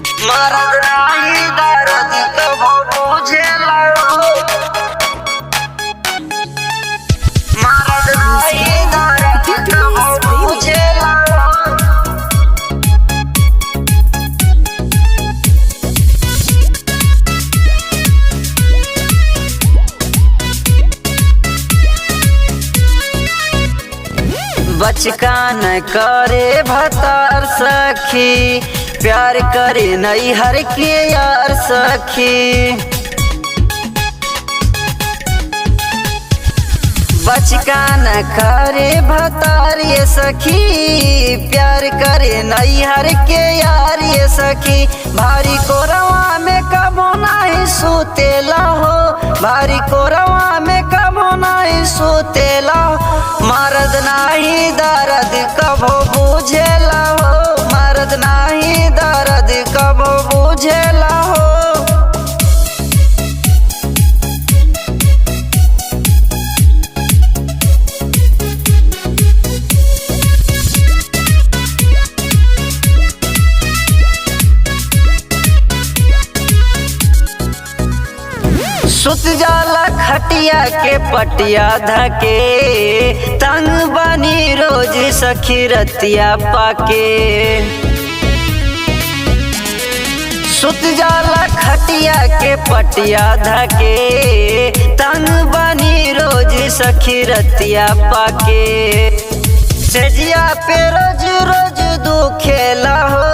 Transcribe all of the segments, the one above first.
मरद नाही दर्द कबो बुझेला मरद नाही दर्द कबो बुझेला बचकान करे भतार सखी प्यार करे नैहर के यार सखी बचकान करे भतार ये सखी प्यार करे नैहर के यार ये सखी भारी कोरवा में कबो नहीं सुतेला हो भारी कोरवा में कबो नहीं सुतेला हो मरद नाही दर्द कबो बुझेला हो मरद नाही दर्द कबो बुझेला हो सुत जाला खटिया के पटिया धके तंग बनी रोज सखी रतिया पाके सुत जाला खटिया के पटिया धके तंग बनी रोज सखी रतिया पाके सेजिया पे रोज रोज दुखेला हो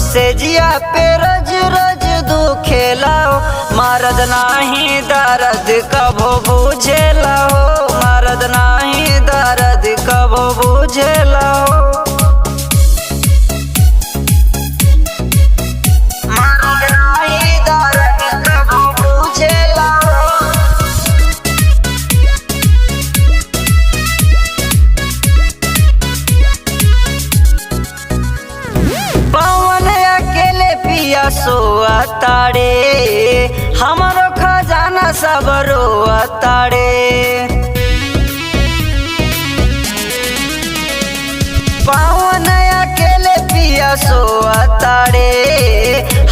सेजिया पे रोज रोज दुखेला हो मरद नाही दर्द कबो बुझेला हो मरद नाही दर्द कबो बुझेला हो मरद नाही दर्द कबो बुझेला हो पवन अकेले पिया सोआ ताड़े हमारो खजाना सब रोआ ताड़े पवन अकेले पिया सोआ ताड़े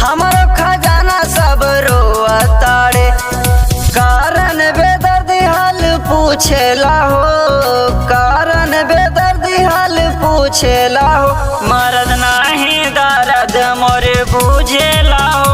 हमारो खजाना सब रोआ ताड़े कारण बेदर्दी हाल पूछेला हो कारण बेदर्दी हाल पूछेला हो मरद नाही दर्द मोरे बुझेला हो